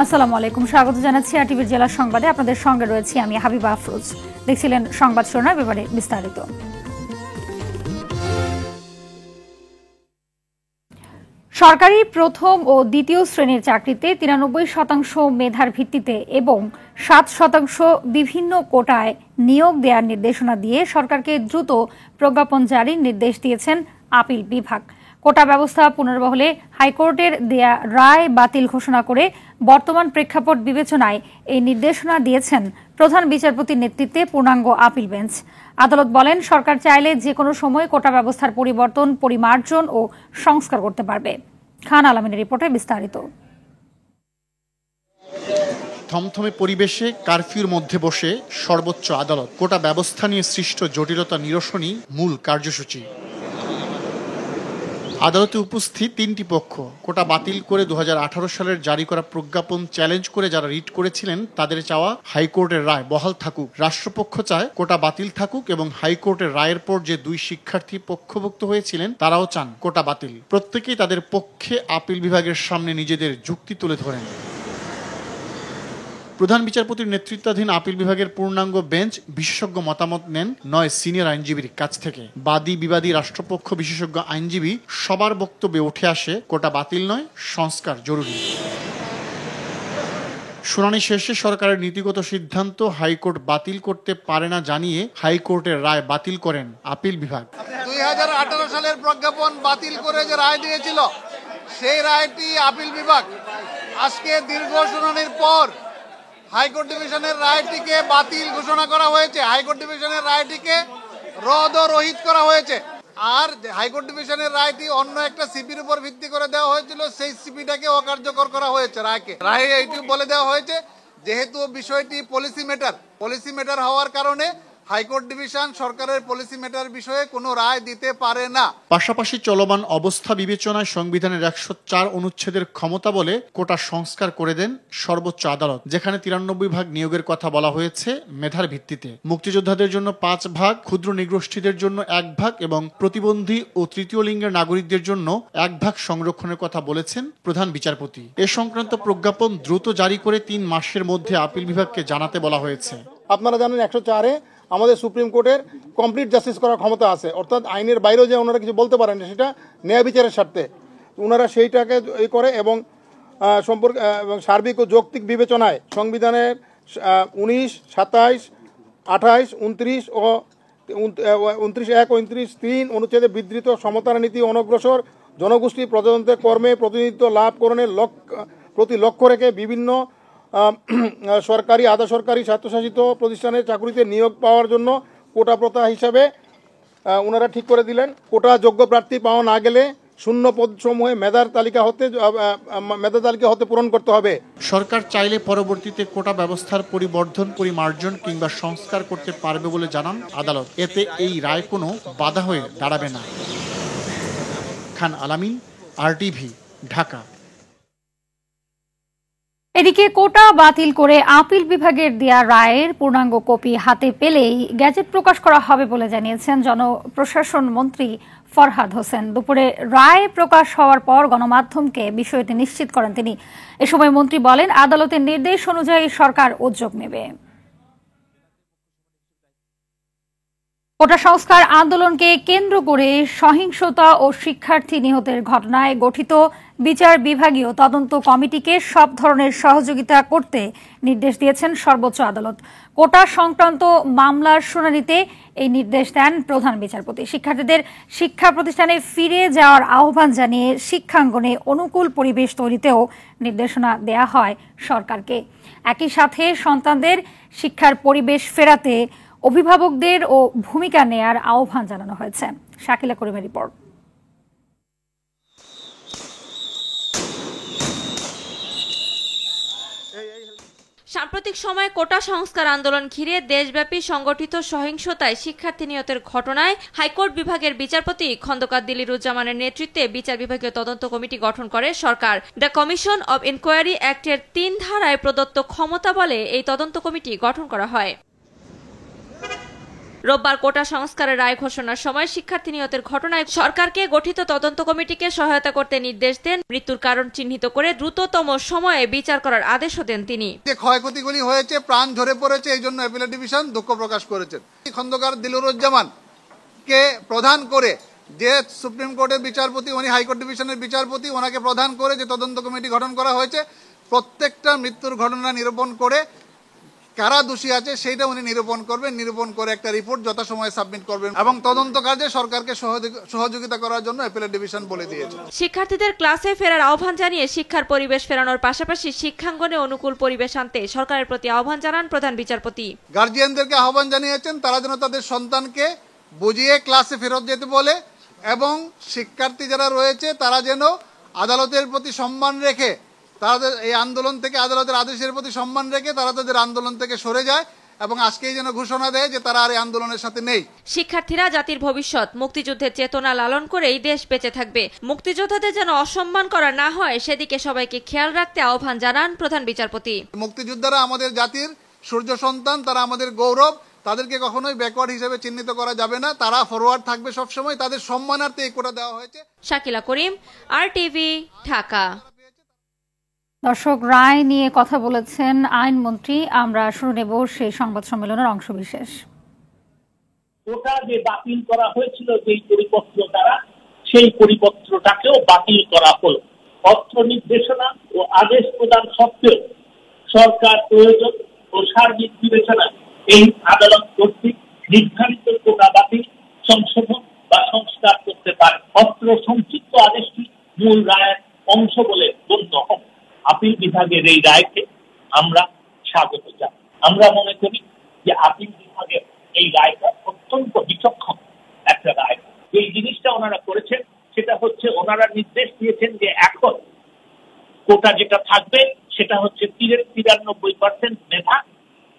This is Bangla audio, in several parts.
আসসালামু আলাইকুম, স্বাগত জানাচ্ছি আরটিভির জেলা সংবাদে। আপনাদের সঙ্গে রয়েছি আমি হাবিবা আফরোজ। দেখছিলেন সংবাদ শিরোনাম, এবারে বিস্তারিত। সরকারি প্রথম ও দ্বিতীয় শ্রেণীর চাকরিতে 93% মেধার ভিত্তিতে এবং 7% বিভিন্ন কোটায় নিয়োগ দেওয়ার নির্দেশনা দিয়ে সরকারকে দ্রুত প্রজ্ঞাপন জারির নির্দেশ দিয়েছেন আপিল বিভাগ। কোটা ব্যবস্থা পুনর্বহলে হাইকোর্টের দেয়া রায় বাতিল ঘোষণা করে বর্তমান প্রেক্ষাপট বিবেচনায় এই নির্দেশনা দিয়েছেন প্রধান বিচারপতির নেতৃত্বে পূর্ণাঙ্গ আপিল বেঞ্চ। আদালত বলেন, সরকার চাইলে যে কোনো সময় কোটা ব্যবস্থার পরিবর্তন, পরিমার্জন ও সংস্কার করতে পারবে। খান আলামিনের রিপোর্টে বিস্তারিত। থমথমে পরিবেশে কারফিউর মধ্যে বসে সর্বোচ্চ আদালত কোটা ব্যবস্থা নিয়ে সৃষ্ট জটিলতা নিরসনই মূল কার্যসূচি। আদালতে উপস্থিত তিনটি পক্ষ। কোটা বাতিল করে 2018 সালের জারি করা প্রজ্ঞাপন চ্যালেঞ্জ করে যারা রিট করেছিলেন তাদের চাওয়া হাইকোর্টের রায় বহাল থাকুক। রাষ্ট্রপক্ষ চায় কোটা বাতিল থাকুক এবং হাইকোর্টের রায়ের পর যে দুই শিক্ষার্থী পক্ষভুক্ত হয়েছিলেন তারাও চান কোটা বাতিল। প্রত্যেকেই তাদের পক্ষে আপিল বিভাগের সামনে নিজেদের যুক্তি তুলে ধরেন। প্রধান বিচারপতির নেতৃত্বাধীন আপিল বিভাগের পূর্ণাঙ্গ বেঞ্চ বিশেষজ্ঞ মতামত নেন 9 সিনিয়র আইনজীবীর কাছ থেকে। বাদী বিবাদী রাষ্ট্রপক্ষ বিশেষজ্ঞ আইনজীবী সবার বক্তব্যে উঠে আসে কোটা বাতিল নয়, সংস্কার জরুরি। শুনানি শেষে সরকারের নীতিগত সিদ্ধান্ত হাইকোর্ট বাতিল করতে পারে না জানিয়ে হাইকোর্টের রায় বাতিল করেন আপিল বিভাগ। 2018 সালের প্রজ্ঞাপন বাতিল করে যে রায় দিয়েছিল সেই রায়টি আপিল বিভাগ আজকে দীর্ঘ শুনানির পর হাইকোর্ট ডিভিশনের রায়টিকে বাতিল ঘোষণা করা হয়েছে। হাইকোর্ট ডিভিশনের রায়টিকে রদ ও রহিত করা হয়েছে। আর হাইকোর্ট ডিভিশনের রায়টি অন্য একটা সিপির উপর ভিত্তি করে দেওয়া হয়েছিল, সেই সিপিটাকে অকার্যকর করা হয়েছে। রায়ে এইটি বলে দেওয়া হয়েছে, যেহেতু বিষয়টি পলিসি ম্যাটার হওয়ার কারণে হাইকোর্ট ডিভিশন সরকারের পলিসি ম্যাটার বিষয়ে কোনো রায় দিতে পারে না। পাশাপাশি চলমান অবস্থা বিবেচনায় সংবিধানের 104 অনুচ্ছেদের ক্ষমতা বলে কোটা সংস্কার করে দেন সর্বোচ্চ আদালত, যেখানে 93 ভাগ নিয়োগের কথা বলা হয়েছে মেধার ভিত্তিতে। মুক্তিযোদ্ধাদের জন্য 5 ভাগ, ক্ষুদ্র নৃগোষ্ঠীদের জন্য 1 ভাগ এবং প্রতিবন্ধী ও তৃতীয় লিঙ্গের নাগরিকদের জন্য 1 ভাগ সংরক্ষণের কথা বলেছেন প্রধান বিচারপতি। এ সংক্রান্ত প্রজ্ঞাপন দ্রুত জারি করে 3 মাসের মধ্যে আপিল বিভাগকে জানাতে বলা হয়েছে। আপনারা জানেন 104-এ আমাদের সুপ্রিম কোর্টের কমপ্লিট জাস্টিস করার ক্ষমতা আছে, অর্থাৎ আইনের বাইরেও যে ওনারা কিছু বলতে পারেন সেটা ন্যায় বিচারের স্বার্থে ওনারা সেইটাকে করে এবং সম্পর্ক এবং সার্বিক ও যৌক্তিক বিবেচনায় সংবিধানের 19, 27, 28, 29 ও 29(1) ও 29(3) অনুচ্ছেদে বিধৃত সমতার নীতি অনগ্রসর জনগোষ্ঠী প্রজাতন্ত্রের কর্মে প্রতিনিধিত্ব লাভকরণের প্রতি লক্ষ্য রেখে বিভিন্ন সরকারি, আধা সরকারি, স্বায়ত্তশাসিত প্রতিষ্ঠানে চাকরিতে নিয়োগ পাওয়ার জন্য কোটা প্রথা হিসাবে ওনারা ঠিক করে দিলেন। কোটা যোগ্য প্রার্থী পাওয়া না গেলে শূন্য পদসমূহে মেধার তালিকা হতে পূরণ করতে হবে। সরকার চাইলে পরবর্তীতে কোটা ব্যবস্থার পরিবর্ধন, পরিমার্জন কিংবা সংস্কার করতে পারবে বলে জানান আদালত। এতে এই রায় কোনো বাধা হয়ে দাঁড়াবে না। খান আলামিন, আরটিভি, ঢাকা। এদিকে কোটা বাতিল করে আপিল বিভাগের দেয়া রায়ের পূর্ণাঙ্গ কপি হাতে পেলেই গ্যাজেট প্রকাশ করা হবে বলে জানিয়েছেন জনপ্রশাসন মন্ত্রী ফরহাদ হোসেন। দুপুরে রায় প্রকাশ হওয়ার পর গণমাধ্যমকে বিষয়টি নিশ্চিত করেন তিনি। এ সময় মন্ত্রী বলেন, আদালতের নির্দেশ অনুযায়ী সরকার উদ্যোগ নেবে। কোটা সংস্কার আন্দোলনকে কেন্দ্র করে সহিংসতা ও শিক্ষার্থী নিহতের ঘটনায় গঠিত বিচার বিভাগীয় তদন্ত কমিটিকে সব ধরনের সহযোগিতা করতে নির্দেশ দিয়েছেন সর্বোচ্চ আদালত। কোটা সংক্রান্ত মামলার শুনানিতে এই নির্দেশ দেন প্রধান বিচারপতি। শিক্ষার্থীদের শিক্ষা প্রতিষ্ঠানে ফিরে যাওয়ার আহ্বান জানিয়ে শিক্ষাঙ্গনে অনুকূল পরিবেশ তৈরিতেও নির্দেশনা দেয়া হয় সরকারকে। একই সাথে সন্তানদের শিক্ষার পরিবেশ ফেরাতে অভিভাবকদের ও ভূমিকা নেয়ার আহ্বান জানানো হয়েছে। শাকিলা করিমের রিপোর্ট। সাম্প্রতিক সময়ে কোটা সংস্কার আন্দোলন ঘিরে দেশব্যাপী সংগঠিত সহিংসতায় শিক্ষার্থী নিহতের ঘটনায় হাইকোর্ট বিভাগের বিচারপতি খন্দকার দিলিরুজ্জামানের নেতৃত্বে বিচার বিভাগীয় তদন্ত কমিটি গঠন করে সরকার। দ্য কমিশন অব ইনকোয়ারি অ্যাক্টের 3 ধারায় প্রদত্ত ক্ষমতা বলে এই তদন্ত কমিটি গঠন করা হয়। রোববার কোটা সংস্কারের রায় ঘোষণার সময় শিক্ষার্থী নিহতের ঘটনায় সরকারকে গঠিত তদন্ত কমিটিকে সহায়তা করতে নির্দেশ দেন। মৃত্যুর কারণ চিহ্নিত করে দ্রুততম সময়ে বিচার করার আদেশও দেন তিনি। যে ক্ষয়ক্ষতিগুলি হয়েছে, প্রাণ ঝরে পড়েছে, এই জন্য অ্যাপিলেট ডিভিশন দুঃখ প্রকাশ করেছেন। খন্দকার দিলুরুজ্জামানকে প্রধান করে যে সুপ্রিম কোর্টের বিচারপতি, উনি হাইকোর্ট ডিভিশনের বিচারপতি, ওনাকে প্রধান করে যে তদন্ত কমিটি গঠন করা হয়েছে, প্রত্যেকটা মৃত্যুর ঘটনা নিরূপণ করে কারা দোষী আছে সেইটা উনি নিরূপণ করবেন, নিরূপণ করে একটা রিপোর্ট যথাসময়ে সাবমিট করবেন এবং তদন্ত কাজে সরকারকে সহযোগিতা করার জন্য অ্যাপিলেট ডিভিশন বলে দিয়েছে। শিক্ষার্থীদের ক্লাসে ফেরার আহ্বান জানিয়ে শিক্ষার পরিবেশ ফেরানোর পাশাপাশি শিক্ষাঙ্গনে অনুকূল পরিবেশ আনতে সরকারের প্রতি আহ্বান জানান প্রধান বিচারপতি। গার্জিয়ানদেরকে আহ্বান জানিয়েছেন তারা যেন তাদের সন্তানকে বুঝিয়ে ক্লাসে ফেরত যেতে বলে এবং শিক্ষার্থী যারা রয়েছে তারা যেন আদালতের প্রতি সম্মান রেখে, তাদের এই আন্দোলন থেকে, আদালতের আদেশের প্রতি সম্মান রেখে তারা তাদের আন্দোলন থেকে সরে যায় এবং আজকেই যেন ঘোষণা দেয় যে তারা আর এই আন্দোলনের সাথে নেই। শিক্ষার্থীরা জাতির ভবিষ্যৎ, মুক্তিযুদ্ধের চেতনা লালন করেই দেশ বেঁচে থাকবে। মুক্তিযোদ্ধাদের যেন অসম্মান করা না হয় সেদিকে সবাইকে খেয়াল রাখতে আহ্বান জানান প্রধান বিচারপতি। মুক্তিযোদ্ধারা আমাদের জাতির সূর্য সন্তান, তারা আমাদের গৌরব, তাদেরকে কখনোই ব্যাকওয়ার্ড হিসেবে চিহ্নিত করা যাবে না, তারা ফরওয়ার্ড থাকবে সবসময়, তাদের সম্মানার্থে এই কোটা দেওয়া হয়েছে। শাকিলা করিম, RTV, ঢাকা। দর্শক, রায় নিয়ে কথা বলেছেন আইনমন্ত্রী। আমরা শুনে নেব সেই সংবাদ সম্মেলনের অংশবিশেষ। কোটা যে বাতিল করা হয়েছিল যেই পরিপত্র দ্বারা, সেই পরিপত্রটাকেও বাতিল করা হলো। অর্থ নির্দেশনা ও আদেশ প্রদান সত্ত্বেও সরকার প্রয়োজন ও সার্বিক বিবেচনা এই আদালত কর্তৃক নির্ধারিত কোটা বাতিল, সংশোধন বা সংস্কার করতে পারে। অত্র সংক্ষিপ্ত আদেশটি মূল রায়ের অংশ বলে গণ্য হবে। আপিল বিভাগের এই রায়কে আমরা স্বাগত জানাই। আমরা মনে করি যে আপিল বিভাগের এই রায়টা অত্যন্ত বিচক্ষণ একটা রায়। এই জিনিসটা ওনারা করেছেন সেটা হচ্ছে ওনারা নির্দেশ দিয়েছেন যে এখন কোটা যেটা থাকবে সেটা হচ্ছে 93% মেধা,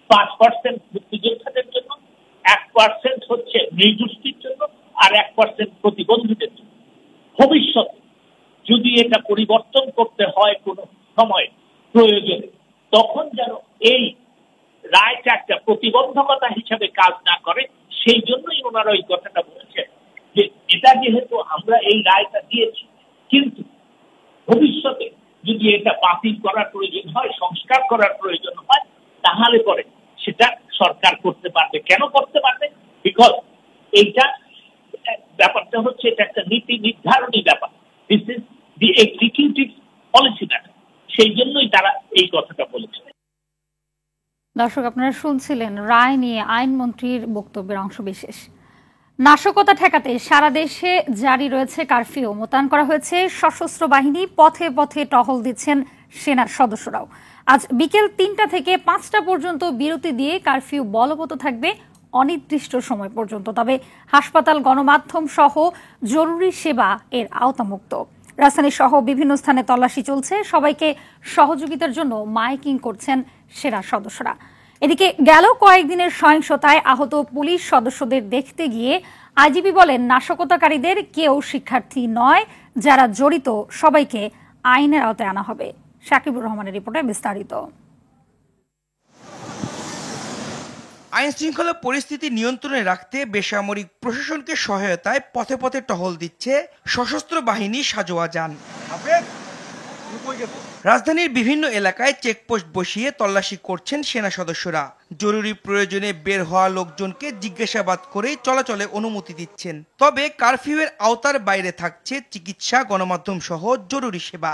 5% মুক্তিযোদ্ধাদের জন্য, 1% হচ্ছে নির্দোষীর জন্য, আর 1% প্রতিবন্ধীদের জন্য। ভবিষ্যতে যদি এটা পরিবর্তন করতে হয় কোনো সময় প্রয়োজনে, তখন যেন এই রায়টা একটা প্রতিবন্ধকতা হিসাবে কাজ না করে, সেই জন্যই ওনারা ওই কথাটা বলেছেন যে এটা যেহেতু আমরা এই রায়টা দিয়েছি, কিন্তু ভবিষ্যতে যদি এটা বাতিল করার প্রয়োজন হয়, সংস্কার করার প্রয়োজন হয়, তাহলে পরে সেটা সরকার করতে পারবে। কেন করতে পারবে? বিকজ এইটা ব্যাপারটা হচ্ছে এটা একটা নীতি নির্ধারণী ব্যাপার। This is the executive policy matter. সেই জন্যই তারা এই কথাটা বলেছে। দর্শক, আপনারা শুনছিলেন রায় নিয়ে আইনমন্ত্রীর বক্তব্যের অংশবিশেষ। নাশকতা ঠেকাতে সারা দেশে জারি রয়েছে কারফিউ। মোতায়েন করা হয়েছে সশস্ত্র বাহিনী, পথে পথে টহল দিচ্ছেন সেনার সদস্যরাও। আজ বিকেল 3টা থেকে 5টা পর্যন্ত বিরতি দিয়ে কারফিউ বলবৎ থাকবে অনির্দিষ্ট সময় পর্যন্ত। তবে হাসপাতাল, গণমাধ্যম সহ জরুরি সেবা এর আওতামুক্ত। রাজধানী সহ বিভিন্ন স্থানে তল্লাশি চলছে। সবাইকে সহযোগিতার জন্য মাইকিং করছেন সেনা সদস্যরা। এদিকে গেল কয়েকদিনের সহিংসতায় আহত পুলিশ সদস্যদের দেখতে গিয়ে আইজিপি বলেন, নাশকতাকারীদের কেউ শিক্ষার্থী নয়, যারা জড়িত সবাইকে আইনের আওতায় আনা হবে। শাকিবুর রহমানের রিপোর্টে বিস্তারিত। আইন শৃঙ্খলা পরিস্থিতি নিয়ন্ত্রণে রাখতে বেসামরিক প্রশাসনকে সহায়তায় পথে পথে টহল দিচ্ছে সশস্ত্র বাহিনী সাজোয়া যান। রাজধানীর বিভিন্ন এলাকায় চেকপোস্ট বসিয়ে তল্লাশি করছেন সেনা সদস্যরা। জরুরি প্রয়োজনে বের হওয়া লোকজনকে জিজ্ঞাসাবাদ করেই চলাচলে অনুমতি দিচ্ছেন। তবে কারফিউয়ের আওতার বাইরে থাকছে চিকিৎসা, গণমাধ্যম সহ জরুরি সেবা।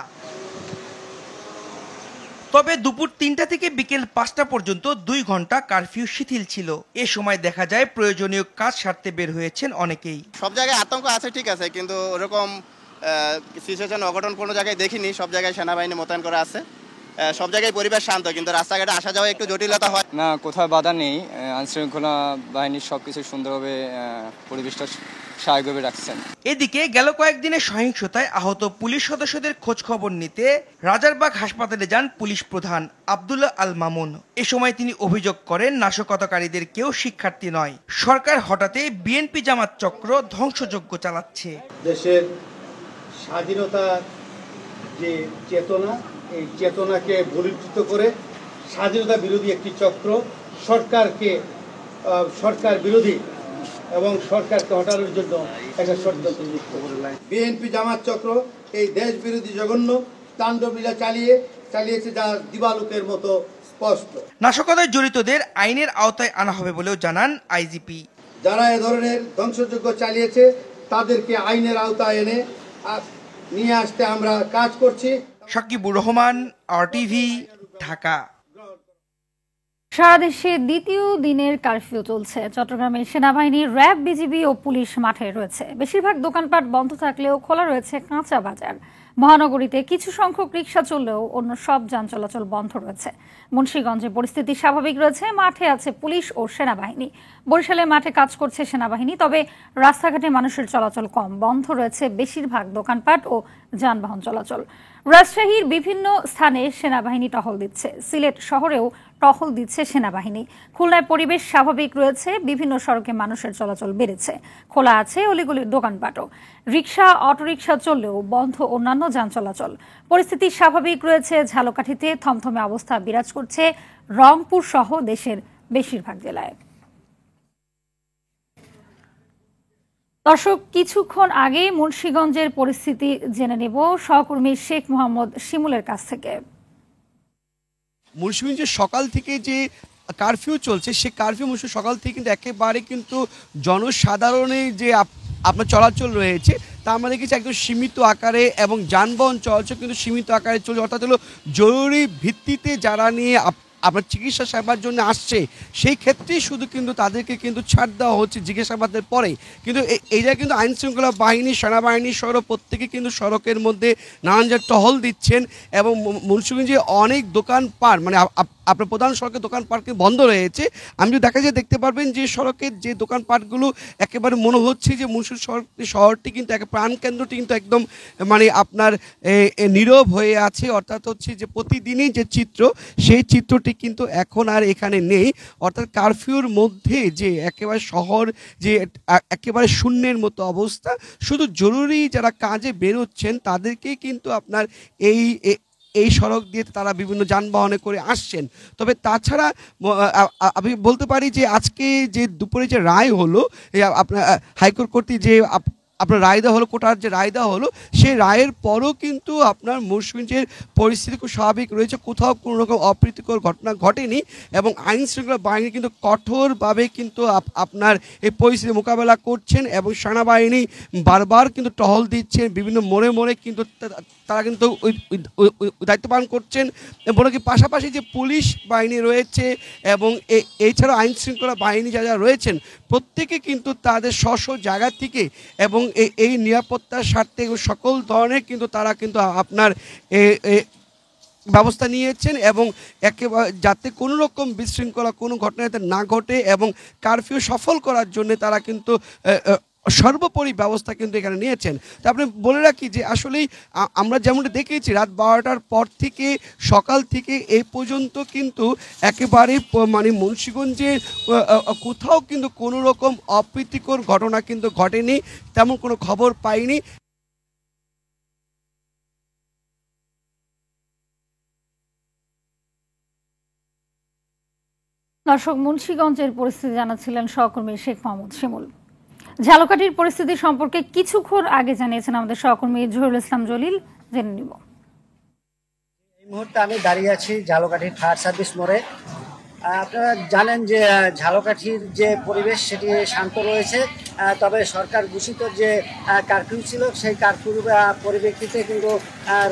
তবে দুপুর 3টা থেকে বিকেল 5টা পর্যন্ত 2 ঘন্টা কারফিউ শিথিল ছিল। এ সময় দেখা যায় প্রয়োজনীয় কাজ সারতে বের হয়েছেন অনেকেই। সব জায়গায় আতঙ্ক আছে, ঠিক আছে, কিন্তু ওরকম সিচুয়েশন অঘটন কোনো জায়গায় দেখিনি। সব জায়গায় সেনাবাহিনী মোতায়েন করা আছে, সব জায়গায় পরিবেশ শান্ত, কিন্তু রাস্তাঘাটে আসা যাওয়া একটু জটিলতা হয়। না, কোথাও বাধা নেই। আইনশৃঙ্খলা বাহিনীর সবকিছু সুন্দরভাবে পরিবেশটা স্বাভাবিকভাবে রাখছেন। এদিকে গেল কয়েকদিনের সহিংসতায় আহত পুলিশ সদস্যদের খোঁজ খবর নিতে রাজারবাগ হাসপাতালে যান পুলিশ প্রধান আব্দুল্লাহ আল মামুন। এ সময় তিনি অভিযোগ করেন, নাশকতাকারীদের কেউ শিক্ষার্থী নয়, সরকার হঠাতে বিএনপি জামাত চক্র ধ্বংসযজ্ঞ চালাচ্ছে। দেশের স্বাধীনতার যে চেতনা, এই চেতনাকে বলিষ্ঠ করে স্বাধীনতা বিরোধী একটি চক্র সরকার বিরোধী এবং সরকারকে হটানোর জন্য একটা ষড়যন্ত্র যুক্ত। বিএনপি জামাত চক্র এই দেশ বিরোধী জঘন্য তাণ্ডবলীলা চালিয়েছে যা দিবালোকের মতো স্পষ্ট। নাশকতায় জড়িতদের আইনের আওতায় আনা হবে বলেও জানান আইজিপি। যারা এ ধরনের ধ্বংসযজ্ঞ চালিয়েছে তাদেরকে আইনের আওতায় এনে নিয়ে আসতে আমরা কাজ করছি। সাকিবুর রহমান, RTV, ঢাকা। সারা দেশে দ্বিতীয় দিনের কারফিউ চলছে। চট্টগ্রামে সেনাবাহিনী, র্যাব, বিজিবি ও পুলিশ মাঠে রয়েছে। বেশিরভাগ দোকানপাট বন্ধ থাকলেও খোলা রয়েছে কাঁচা বাজার। মহানগরীতে কিছু সংখ্যক রিকশা চললেও অন্য সব যান চলাচল বন্ধ রয়েছে। মুন্সিগঞ্জে পরিস্থিতি স্বাভাবিক রয়েছে। মাঠে আছে পুলিশ ও সেনাবাহিনী। বরিশালে মাঠে কাজ করছে সেনাবাহিনী, তবে রাস্তাঘাটে মানুষের চলাচল কম। বন্ধ রয়েছে বেশিরভাগ দোকানপাট ও যানবাহন চলাচল। রাজশাহীর বিভিন্ন স্থানে সেনাবাহিনী টহল দিচ্ছে। সিলেট শহরেও টহল দিচ্ছে সেনাবাহিনী। খুলনায় পরিবেশ স্বাভাবিক রয়েছে। বিভিন্ন সড়কে মানুষের চলাচল বেড়েছে। খোলা আছে অলিগলির দোকানপাটও। রিকশা, অটোরিকশা চললেও বন্ধ অন্যান্য যান চলাচল। পরিস্থিতি স্বাভাবিক রয়েছে। ঝালকাঠিতে থমথমে অবস্থা বিরাজ করছে রংপুর সহ দেশের বেশিরভাগ জেলায়। দর্শক, কিছুক্ষণ আগে মুন্সিগঞ্জের পরিস্থিতি জেনে নেব সহকর্মী শেখ মোহাম্মদ শিমুলের কাছ থেকে। মুন্সিগঞ্জে সকাল থেকে যে কারফিউ চলছে, সে কারফিউ সকাল থেকে কিন্তু একেবারে কিন্তু জনসাধারণের যে আপনার চলাচল রয়েছে তা আমরা দেখেছি একদম সীমিত আকারে, এবং যানবাহন চলাচল কিন্তু সীমিত আকারে চলছে। অর্থাৎ হলো জরুরি ভিত্তিতে যারা নিয়ে আপনার চিকিৎসা সেবার জন্য আসছে সেই ক্ষেত্রেই শুধু কিন্তু তাদেরকে কিন্তু ছাড় দেওয়া হচ্ছে জিজ্ঞাসাবাদের পরে। কিন্তু এইটা কিন্তু আইন শৃঙ্খলা বাহিনী, সেনাবাহিনী সহ প্রত্যেকে কিন্তু সড়কের মধ্যে নানান টহল দিচ্ছেন। এবং মুন্সিগঞ্জে অনেক দোকানপাট, মানে আপনার প্রধান সড়কের দোকানপাট বন্ধ রয়েছে। আমি যদি দেখতে পারবেন যে সড়কের যে দোকানপাটগুলো একেবারে মনে হচ্ছে যে মুন্সিগঞ্জ শহরটি কিন্তু প্রাণকেন্দ্রটি কিন্তু একদম মানে আপনার নীরব হয়ে আছে। অর্থাৎ হচ্ছে যে প্রতিদিনই যে চিত্র, সেই চিত্রটি কিন্তু এখন আর এখানে নেই। অর্থাৎ কারফিউর মধ্যে যে একেবারে শহর যে একেবারে শূন্যের মতো অবস্থা। শুধু জরুরি যারা কাজে বেরোচ্ছেন তাদেরকেই কিন্তু আপনার এই সড়ক দিয়ে তারা বিভিন্ন যানবাহনে করে আসছেন। তবে তাছাড়া আমি বলতে পারি যে আজকে যে দুপুরে যে রায় হলো, আপনার হাইকোর্ট কর্তৃক যে আপনার রায় দেওয়া হলো, কোটার যে রায় দেওয়া হলো, সেই রায়ের পরও কিন্তু আপনার মুন্সিগঞ্জের পরিস্থিতি খুব স্বাভাবিক রয়েছে। কোথাও কোনো রকম অপ্রীতিকর ঘটনা ঘটেনি, এবং আইন শৃঙ্খলা বাহিনী কিন্তু কঠোরভাবে কিন্তু আপনার এই পরিস্থিতি মোকাবেলা করছেন। এবং সেনাবাহিনী বারবার কিন্তু টহল দিচ্ছেন, বিভিন্ন মোড়ে মোড়ে কিন্তু তারা কিন্তু ওই দায়িত্ব পালন করছেন। এবং কি পাশাপাশি যে পুলিশ বাহিনী রয়েছে এবং এছাড়াও আইন শৃঙ্খলা বাহিনী যারা রয়েছেন প্রত্যেকে কিন্তু তাদের স্ব জায়গা থেকে এবং এই নিরাপত্তার স্বার্থে সকল ধরনের কিন্তু তারা কিন্তু আপনার ব্যবস্থা নিয়েছেন, এবং একেবারে যাতে কোনো রকম বিশৃঙ্খলা কোনো ঘটনা যাতে না ঘটে, এবং কারফিউ সফল করার জন্য তারা কিন্তু সর্বোপরি ব্যবস্থা কিন্তু এখানে নিয়েছেন। তো আপনি বলে রাখি যে আসলেই আমরা যেমনটা দেখেছি রাত 12টার পর থেকে সকাল থেকে এই পর্যন্ত কিন্তু একেবারে মানে মুন্সিগঞ্জে কোথাও কিন্তু কোনো রকম অপ্রীতিকর ঘটনা কিন্তু ঘটেনি, তেমন কোনো খবর পাইনি। দর্শক, মুন্সিগঞ্জের পরিস্থিতি জানাচ্ছিলেন সহকর্মী শেখ মোহাম্মদ শিমুল। ঝালকাঠির পরিস্থিতি সম্পর্কে কিছুক্ষণ আগে জানিয়েছেন আমাদের সহকর্মী জহিরুল ইসলাম জলিল। জেনে নিব। এই মুহূর্তে আমি দাঁড়িয়ে আছি ঝালকাঠির ফায়ার সার্ভিস মোড়ে। আপনারা জানেন যে ঝালকাঠির যে পরিবেশ সেটি শান্ত রয়েছে, তবে সরকার ঘোষিত যে কারফিউ ছিল সেই কারফিউর পরিপ্রেক্ষিতে কিন্তু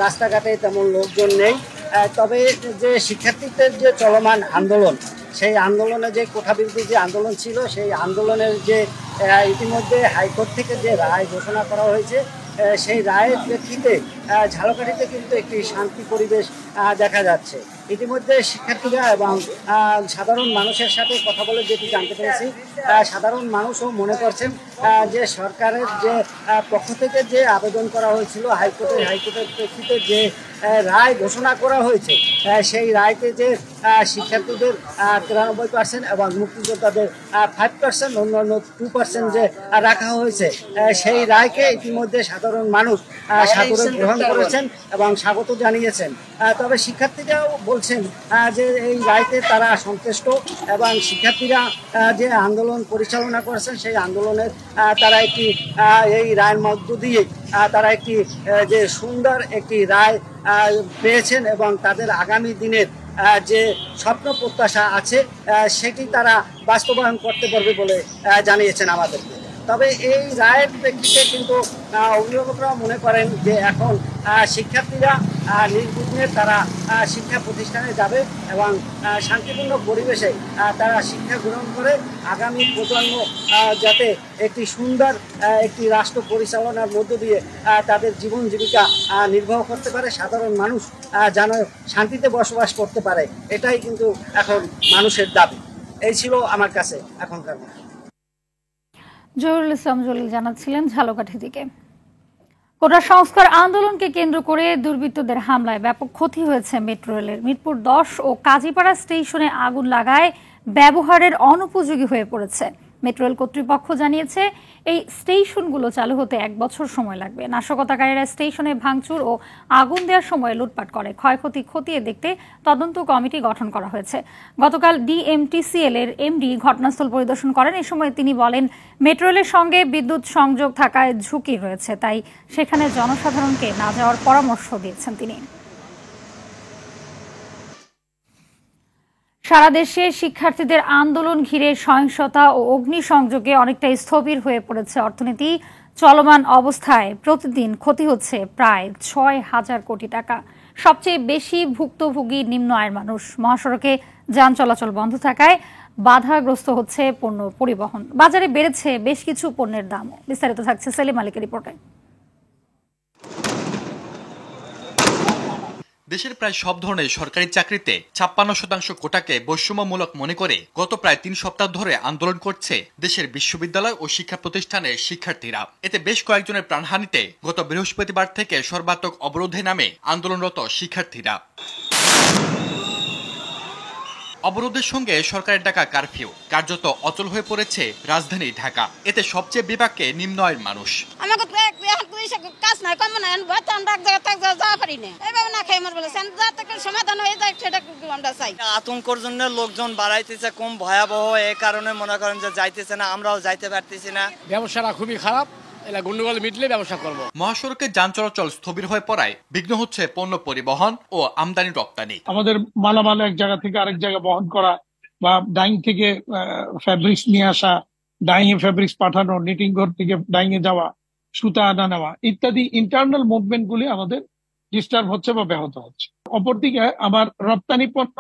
রাস্তাঘাটে তেমন লোকজন নেই। তবে যে শিক্ষার্থীদের যে চলমান আন্দোলন, সেই আন্দোলনে যে কোঠাবিরোধী যে আন্দোলন ছিল, সেই আন্দোলনের যে ইতিমধ্যে হাইকোর্ট থেকে যে রায় ঘোষণা করা হয়েছে, সেই রায়ের প্রেক্ষিতে ঝালকাঠিতে কিন্তু একটি শান্তি পরিবেশ দেখা যাচ্ছে। ইতিমধ্যে শিক্ষার্থীরা এবং সাধারণ মানুষের সাথে কথা বলে যেটি জানতে পেরেছি, সাধারণ মানুষও মনে করছেন যে সরকারের যে পক্ষ থেকে যে আবেদন করা হয়েছিল হাইকোর্টের প্রেক্ষিতে যে রায় ঘোষণা করা হয়েছে, সেই রায়তে যে শিক্ষার্থীদের 93% এবং মুক্তিযোদ্ধাদের 5%, অন্যান্য 2% যে রাখা হয়েছে, সেই রায়কে ইতিমধ্যে সাধারণ মানুষ সাদরে গ্রহণ করেছেন এবং স্বাগত জানিয়েছেন। তবে শিক্ষার্থীরাও বলছেন যে এই রায়তে তারা সন্তুষ্ট এবং শিক্ষার্থীরা যে আন্দোলন পরিচালনা করেছেন সেই আন্দোলনের তারা একটি এই রায়ের মধ্য দিয়ে তারা একটি যে সুন্দর একটি রায় পেয়েছেন এবং তাদের আগামী দিনের যে স্বপ্ন প্রত্যাশা আছে সেটি তারা বাস্তবায়ন করতে পারবে বলে জানিয়েছেন আমাদেরকে। তবে এই রায়ের প্রেক্ষিতে কিন্তু অভিভাবকরা মনে করেন যে এখন শিক্ষার্থীরা নির্বিঘ্নে তারা শিক্ষা প্রতিষ্ঠানে যাবে এবং শান্তিপূর্ণ পরিবেশে তারা শিক্ষা গ্রহণ করে আগামী প্রজন্ম যাতে একটি সুন্দর একটি রাষ্ট্র পরিচালনার মধ্য দিয়ে তাদের জীবন জীবিকা নির্বাহ করতে পারে, সাধারণ মানুষ যেন শান্তিতে বসবাস করতে পারে, এটাই কিন্তু এখন মানুষের দাবি। এই ছিল আমার কাছে এখনকার মতো। জহুরুল ইসলাম জলিল জানাচ্ছিলেন ঝালকাঠি থেকে। কোটা সংস্কার আন্দোলনকে কেন্দ্র করে দুর্বৃত্তদের হামলায় ব্যাপক ক্ষতি হয়েছে মেট্রো রেলের। মিরপুর 10 ও কাজীপাড়া স্টেশনে আগুন লাগায় ব্যবহারের অনুপযোগী হয়ে পড়েছে। মেট্রো রেল কর্তৃপক্ষ জানিয়েছে এই স্টেশনগুলো চালু হতে 1 বছর সময় লাগবে। নাশকতাকারীরা স্টেশনে ভাঙচুর ও আগুন দেওয়ার সময় লুটপাট করে। ক্ষয়ক্ষতি খতিয়ে দেখতে তদন্ত কমিটি গঠন করা হয়েছে। গতকাল ডিএমটিসিএল এর এমডি ঘটনাস্থল পরিদর্শন করেন। এ সময় তিনি বলেন, মেট্রো রেলের সঙ্গে বিদ্যুৎ সংযোগ থাকায় ঝুঁকি রয়েছে, তাই সেখানে জনসাধারণকে না যাওয়ার পরামর্শ দিয়েছেন তিনি। সারা দেশে শিক্ষার্থীদের আন্দোলন ঘিরে সহিংসতা ও অগ্নিসংযোগে অনেকটা স্থবির হয়ে পড়েছে অর্থনীতি। চলমান অবস্থায় প্রতিদিন ক্ষতি হচ্ছে প্রায় 6,000 কোটি টাকা। সবচেয়ে বেশি ভুক্তভোগী নিম্ন আয়ের মানুষ। মহাসড়কে যান চলাচল বন্ধ থাকায় বাধাগ্রস্ত হচ্ছে পণ্য পরিবহন। বাজারে বেড়েছে বেশ কিছু পণ্যের দামও। বিস্তারিত থাকছে সেলিম মালিকের রিপোর্টে। দেশের প্রায় সব ধরনের সরকারি চাকরিতে 56% কোটাকে বৈষম্যমূলক মনে করে গত প্রায় 3 সপ্তাহ ধরে আন্দোলন করছে দেশের বিশ্ববিদ্যালয় ও শিক্ষা প্রতিষ্ঠানের শিক্ষার্থীরা। এতে বেশ কয়েকজনের প্রাণহানিতে গত বৃহস্পতিবার থেকে সর্বাত্মক অবরোধে নামে আন্দোলনরত শিক্ষার্থীরা। অবরোধের সঙ্গে সরকারের ডাকা কারফিউ কার্যত অচল হয়ে পড়েছে রাজধানী ঢাকা। এতে সবচেয়ে বিপাকে নিম্ন আয়ের মানুষ। আতঙ্কর জন্য লোকজন বাড়াইতেছে, কম ভয়াবহ, এই কারণে মনে করেন যে যাইতেছে না, আমরাও যাইতে পারতেছি না। ব্যবসাটা খুবই খারাপ, গন্ডগোল মিটলে ব্যবসা করব। মহাসড়কে যান চলাচল স্থবির হয়ে পড়ায় বিঘ্ন হচ্ছে পণ্য পরিবহন ও আমদানি রপ্তানি। আমাদের মালামাল এক জায়গা থেকে আরেক জায়গা বহন করা বা ডাইং থেকে ফ্যাব্রিক্স নিয়ে আসা, ডাইং এ ফ্যাব্রিক্স পাঠানো, নিটিং ঘর থেকে ডাইং এ যাওয়া, সুতা আনা নেওয়া ইত্যাদি ইন্টারনাল মুভমেন্ট গুলি আমাদের ডিস্টার্ব হচ্ছে বা ব্যাহত হচ্ছে। অপরদিকে আমার রপ্তানি পণ্য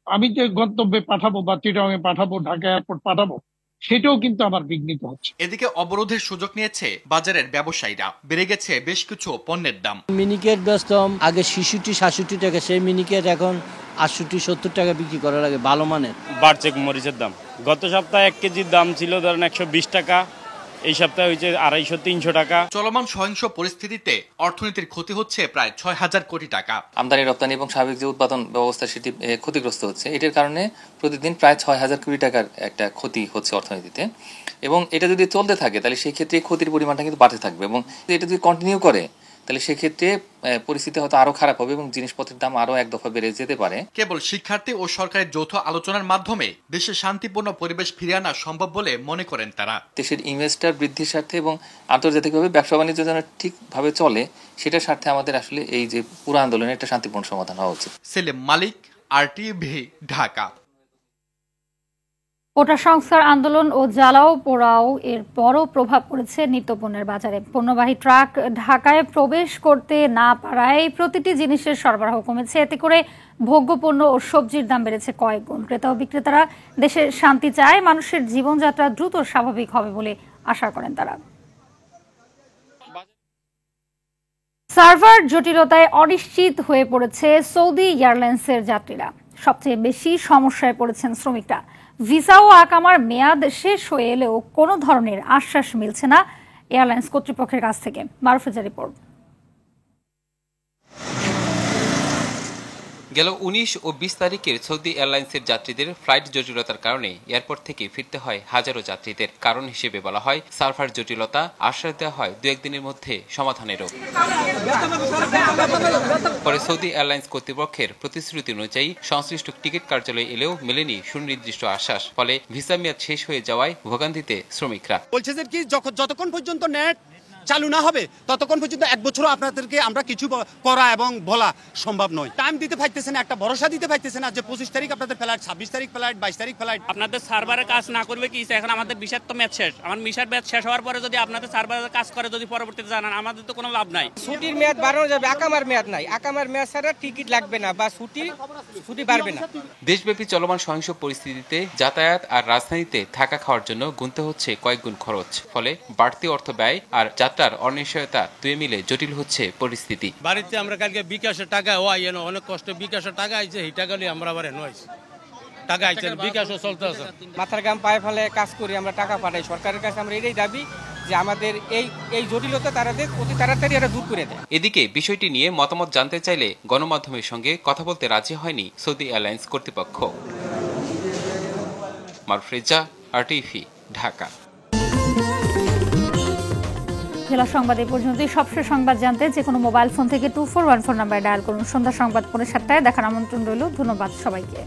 আমি যে গন্তব্যে পাঠাবো বা চিটাগাং এ পাঠাবো, ঢাকা এয়ারপোর্ট পাঠাবো, সেটাও কিন্তু আমার বিঘ্নিত হচ্ছে। এদিকে অবরোধের সুযোগ নিয়েছে বাজারের ব্যবসায়ীরা। বেড়ে গেছে বেশ কিছু পণ্যের দাম। মিনিকেট বেচতাম আগে 66-67 টাকা, সেই মিনিকেট এখন 68-70 টাকা বিক্রি করা লাগে ভালো মানের। বাড়ছে মরিচের দাম। গত সপ্তাহে 1 কেজির দাম ছিল ধরেন 120 টাকা, এই সপ্তাহে হয়েছে 250-300 টাকা। চলমান সহিংস পরিস্থিতিতে অর্থনীতির ক্ষতি হচ্ছে প্রায় 6,000 কোটি টাকা। আমদানি রপ্তানি এবং স্বাভাবিক যে উৎপাদন ব্যবস্থা সেটি ক্ষতিগ্রস্ত হচ্ছে। এটার কারণে প্রতিদিন প্রায় 6,000 কোটি টাকার একটা ক্ষতি হচ্ছে অর্থনীতিতে, এবং এটা যদি চলতে থাকে তাহলে সেই ক্ষেত্রে ক্ষতির পরিমাণটা কিন্তু বাড়তে থাকবে, এবং এটা যদি কন্টিনিউ করে তাহলে সেক্ষেত্রে পরিস্থিতি হয়তো আরো খারাপ হবে এবং জিনিসপত্রের দাম আরো এক দফা বেড়ে যেতে পারে। কেবল শিক্ষার্থী ও সরকারের যৌথ আলোচনার মাধ্যমে দেশে শান্তিপূর্ণ পরিবেশ ফিরিয়ে আনা সম্ভব বলে মনে করেন তারা। দেশের ইনভেস্টর বৃদ্ধির স্বার্থে এবং আন্তর্জাতিকভাবে ব্যবসা বাণিজ্য যেন ঠিকভাবে চলে সেটার স্বার্থে আমাদের আসলে এই যে পুরো আন্দোলনের একটা শান্তিপূর্ণ সমাধান হওয়া উচিত। সেলিম মালিক, RTV, ঢাকা। কোটা সংস্কার আন্দোলন ও জ্বালাও পোড়াও এর বড় প্রভাব পড়েছে নিত্যপণ্যের বাজারে। পণ্যবাহী ট্রাক ঢাকায় প্রবেশ করতে না পারায় প্রতিটি জিনিসের সরবরাহ কমেছে। এতে করে ভোগ্যপণ্য ও সবজির দাম বেড়েছে কয়েক গুণ। ক্রেতা ও বিক্রেতারা দেশের শান্তি চায়, মানুষের জীবনযাত্রা দ্রুত স্বাভাবিক হবে বলে আশা করেন তারা। সার্ভার জটিলতায় অনিশ্চিত হয়ে পড়েছে সৌদি এয়ারলাইন্সের যাত্রীরা। সবচেয়ে বেশি সমস্যায় পড়েছেন শ্রমিকরা। ভিসা ও আকামার মেয়াদ শেষ হয়ে এলেও কোনো ধরনের আশ্বাস মিলছে না এয়ারলাইন্স কর্তৃপক্ষের কাছ থেকে। মারুফেজা রিপোর্ট। গেল 19 ও 20 তারিখের সৌদি এয়ারলাইন্সের যাত্রীদের ফ্লাইট জটিলতার কারণে এয়ারপোর্ট থেকে ফিরতে হয় হাজারো যাত্রীদের। কারণ হিসেবে বলা হয় সার্ভার জটিলতা, আশ্বাস দেওয়া হয় 2-1 দিনের মধ্যে সমাধানেরও। পরে সৌদি এয়ারলাইন্স কর্তৃপক্ষের প্রতিশ্রুতি অনুযায়ী সংশ্লিষ্ট টিকিট কার্যালয়ে এলেও মেলেনি সুনির্দিষ্ট আশ্বাস। ফলে ভিসা মেয়াদ শেষ হয়ে যাওয়ায় ভোগান্তিতে শ্রমিকরা। বলছে যে কি যতক্ষণ পর্যন্ত নেট চালু না হবে ততক্ষণ পর্যন্ত 1 বছরও আপনাদেরকে আমরা কিছু করা এবং বলা সম্ভব নয়। টাইম দিতে পারতেছে না, একটা ভরসা দিতে পারতেছে না যে 25 তারিখ আপনাদের ফ্লাইট, 26 তারিখ ফ্লাইট, 22 তারিখ ফ্লাইট। আপনাদের সার্ভারে কাজ না করবে কি? এখন আমাদের ভিসার তো ম্যাচ শেষ। আমার ভিসার ম্যাচ শেষ হওয়ার পরে যদি আপনাদের সার্ভারে কাজ করে যদি পরবর্তীতে জানান, আমাদের তো কোনো লাভ নাই। ছুটির মেয়াদ বাড়ানো যাবে, আকামার মেয়াদ নাই। আকামার মেয়াদ ছাড়া টিকিট লাগবে না বা ছুটি বাড়বে না। দেশব্যাপী চলমান সহিংস পরিস্থিতিতে যাতায়াত আর রাজধানীতে থাকা খাওয়ার জন্য গুনতে হচ্ছে কয়েক গুণ খরচ। ফলে বাড়তি অর্থ ব্যয় আর যাত্রার অনিশ্চয়তা দুই মিলে জটিল হচ্ছে পরিস্থিতি। বাড়িতে আমরা কালকে বিকাশের টাকা অনেক কষ্ট বিকাশের টাকা আইছে, এই টাকা নিয়ে আমরা আবার নইছি টাকা আইছে, বিকাশও চলতে আছে। মাথার গাম পায়ে ফেলে কাজ করি, আমরা টাকা পাঠাই সরকারের কাছে। আমরা এটাই দাবি যে আমাদের এই জটিলতা তাদের অতি তাড়াতাড়ি এটা দূর করে দেয়। এদিকে বিষয়টি নিয়ে মতামত জানতে চাইলে গণমাধ্যমের সঙ্গে কথা বলতে রাজি হয়নি সৌদি এয়ারলাইন্স কর্তৃপক্ষ। মারুফ রেজা, আরটিভি, ঢাকা। জেলা সংবাদ এ পর্যন্তই। সবশেষ সংবাদ জানতে যে কোনো মোবাইল ফোন থেকে 2414 নাম্বারে ডায়াল করুন। সন্ধ্যা সংবাদ 7:30 দেখার আমন্ত্রণ রইল। ধন্যবাদ সবাইকে।